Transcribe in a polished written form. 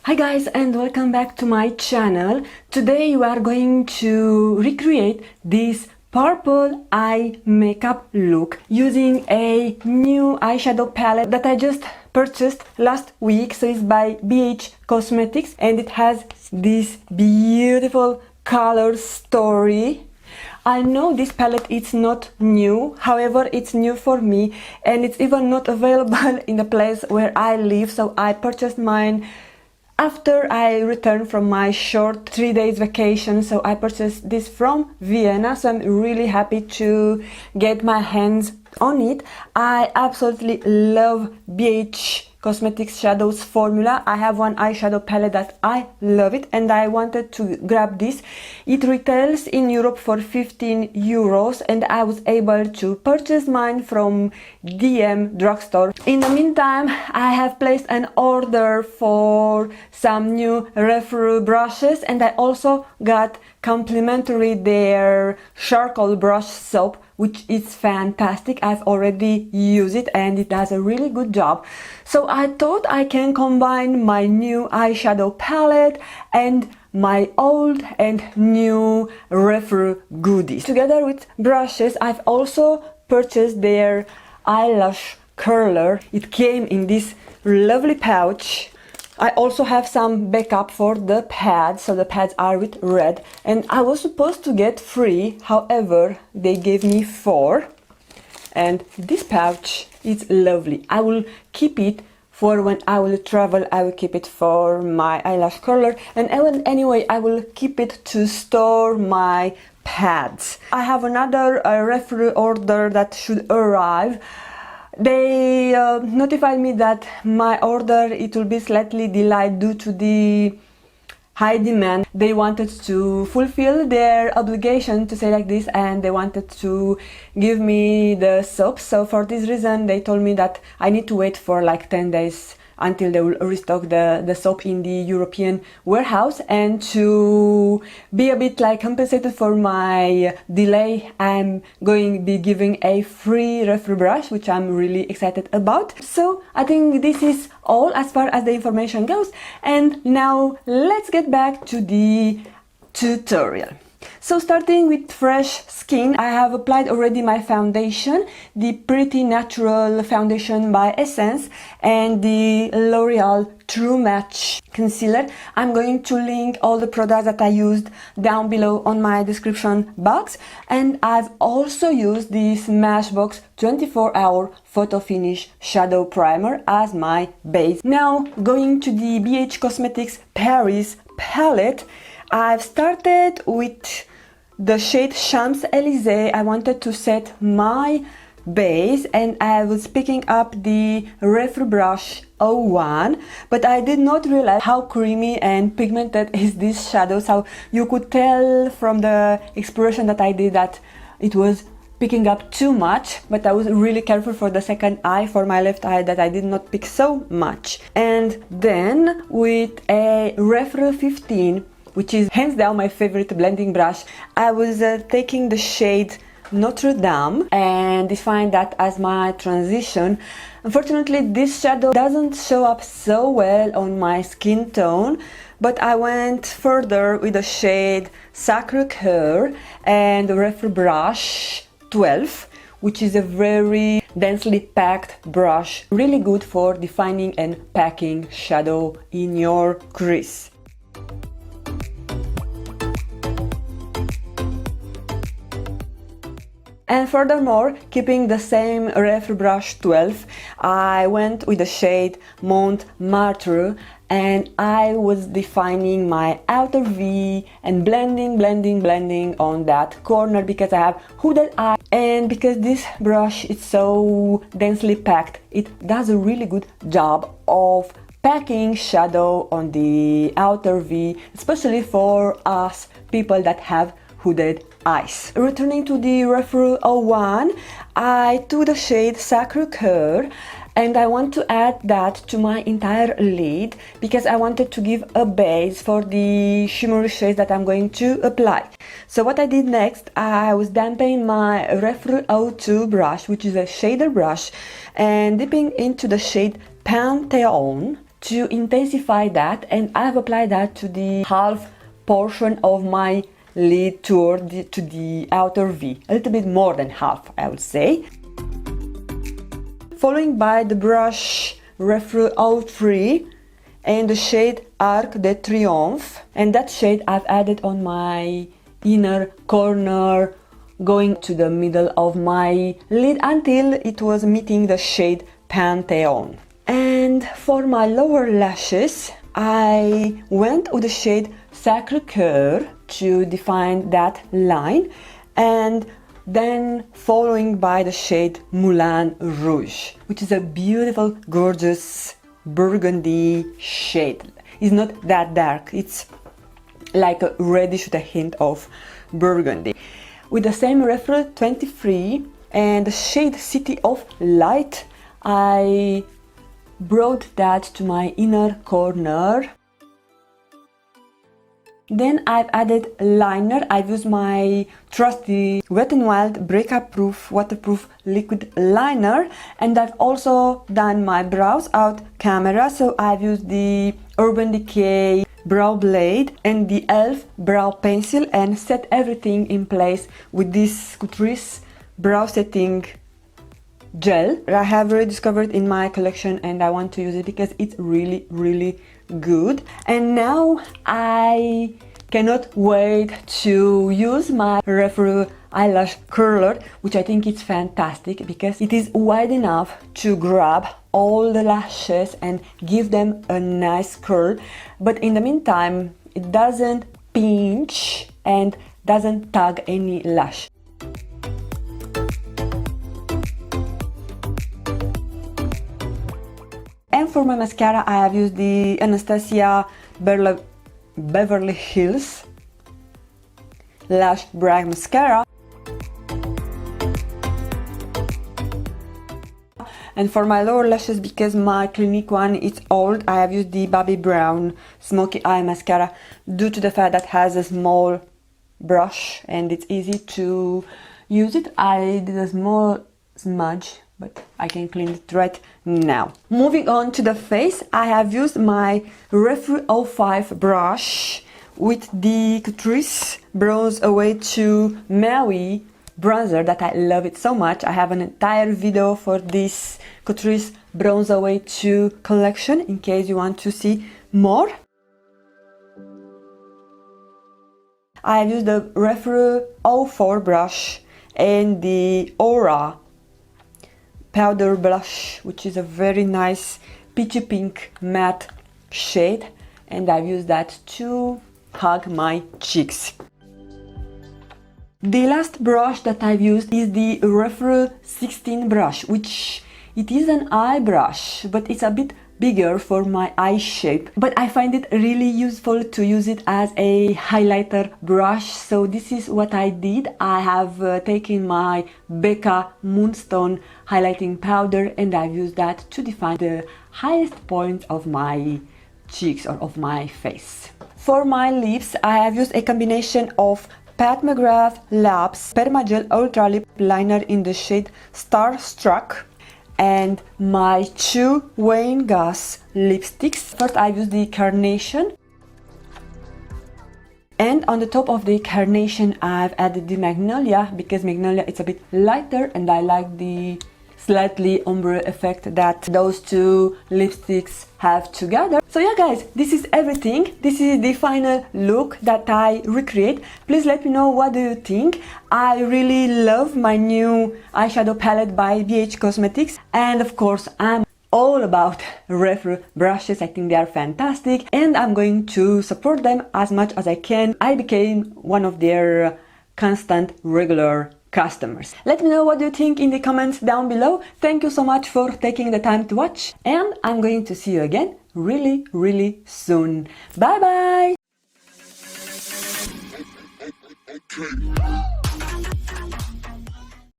Hi guys, and welcome back to my channel. Today we are going to recreate this purple eye makeup look using a new eyeshadow palette that I just purchased last week. So it's by BH Cosmetics and it has this beautiful color story. I know this palette is not new, however it's new for me and it's even not available in the place where I live, so I purchased mine after I returned from my short 3 days vacation. So I purchased this from Vienna, so I'm really happy to get my hands on it. I absolutely love BH Cosmetics Shadows formula. I have one eyeshadow palette that I love it and I wanted to grab this. It retails in Europe for 15 euros and I was able to purchase mine from DM drugstore. In the meantime, I have placed an order for some new Rephr brushes and I also got complimentary their charcoal brush soap, which is fantastic. I've already used it and it does a really good job. So I thought I can combine my new eyeshadow palette and my old and new Rephr goodies. Together with brushes, I've also purchased their eyelash curler. It came in this lovely pouch. I also have some backup for the pads, so the pads are with red and I was supposed to get 3, however they gave me 4 and this pouch is lovely. I will keep it for when I will travel. I will keep it for my eyelash curler and anyway I will keep it to store my pads. I have another Rephr order that should arrive. They notified me that my order, it will be slightly delayed due to the high demand. They wanted to fulfill their obligation, to say like this, and they wanted to give me the soap. So for this reason they told me that I need to wait for like 10 days until they will restock the soap in the European warehouse. And to be a bit like compensated for my delay, I'm going to be giving a free Rephr brush, which I'm really excited about. So I think this is all as far as the information goes, and now let's get back to the tutorial. So starting with fresh skin, I have applied already my foundation, the Pretty Natural foundation by Essence and the L'Oreal True Match concealer. I'm going to link all the products that I used down below on my description box, and I've also used the Smashbox 24-hour photo finish shadow primer as my base. Now going to the BH Cosmetics Paris palette, I've started with the shade Champs-Élysées. I wanted to set my base and I was picking up the Rephr brush 01, but I did not realize how creamy and pigmented is this shadow. So you could tell from the expression that I did that it was picking up too much, but I was really careful for the second eye, for my left eye, that I did not pick so much. And then with a Rephr 15, which is hands down my favorite blending brush, I was taking the shade Notre Dame and defined that as my transition. Unfortunately, this shadow doesn't show up so well on my skin tone, but I went further with the shade Sacre-Coeur and the Rephr brush 12, which is a very densely packed brush, really good for defining and packing shadow in your crease. And furthermore, keeping the same Rephr brush 12, I went with the shade Montmartre and I was defining my outer V and blending on that corner because I have hooded eye, and because this brush is so densely packed, it does a really good job of packing shadow on the outer V, especially for us people that have hooded eyes. Returning to the Rephr 01, I took the shade Sacre-Coeur and I want to add that to my entire lid because I wanted to give a base for the shimmery shades that I'm going to apply. So what I did next, I was damping my Rephr 02 brush, which is a shader brush, and dipping into the shade Pantheon to intensify that, and I've applied that to the half portion of my lid to the outer V, a little bit more than half, I would say. Following by the brush Rephr 03 and the shade Arc de Triomphe, and that shade I've added on my inner corner going to the middle of my lid until it was meeting the shade Pantheon. And for my lower lashes I went with the shade Sacre-Coeur to define that line, and then following by the shade Moulin Rouge, which is a beautiful, gorgeous burgundy shade. It's not that dark, it's like a reddish with a hint of burgundy. With the same Rephr 23 and the shade City of Light, I brought that to my inner corner. Then I've added liner. I've used my trusty Wet n Wild breakup proof waterproof liquid liner, and I've also done my brows out camera, so I've used the Urban Decay brow blade and the e.l.f. brow pencil and set everything in place with this Catrice brow setting gel. I have rediscovered in my collection and I want to use it because it's really good. And now I cannot wait to use my Rephr eyelash curler, which I think is fantastic because it is wide enough to grab all the lashes and give them a nice curl, but in the meantime it doesn't pinch and doesn't tug any lash. And for my mascara I have used the Anastasia Beverly Hills Lash Brag Mascara. And for my lower lashes, because my Clinique one is old, I have used the Bobbi Brown Smoky Eye Mascara due to the fact that it has a small brush and it's easy to use it. I did a small smudge, but I can clean it right now. Moving on to the face, I have used my Rephr 05 brush with the Catrice Bronze Away to Maui bronzer that I love it so much. I have an entire video for this Catrice Bronze Away 2 collection in case you want to see more. I have used the Rephr 04 brush and the Aura powder blush, which is a very nice peachy pink matte shade, and I've used that to hug my cheeks. The last brush that I've used is the Rephr 16 brush, which it is an eye brush, but it's a bit bigger for my eye shape. But I find it really useful to use it as a highlighter brush, so this is what I did. I have taken my Becca Moonstone highlighting powder and I've used that to define the highest point of my cheeks or of my face. For my lips, I have used a combination of Pat McGrath Labs Permagel Ultra Lip Liner in the shade Starstruck and my two Wayne Goss lipsticks. First I used the Carnation, and on the top of the Carnation I've added the Magnolia because Magnolia is a bit lighter and I like the slightly ombre effect that those two lipsticks have together. So yeah guys, this is everything. This is the final look that I recreate. Please let me know what do you think. I really love my new eyeshadow palette by BH Cosmetics, and of course I'm all about Rephr brushes. I think they are fantastic and I'm going to support them as much as I can. I became one of their constant regular customers. Let me know what you think in the comments down below. Thank you so much for taking the time to watch, and I'm going to see you again really soon. Bye bye!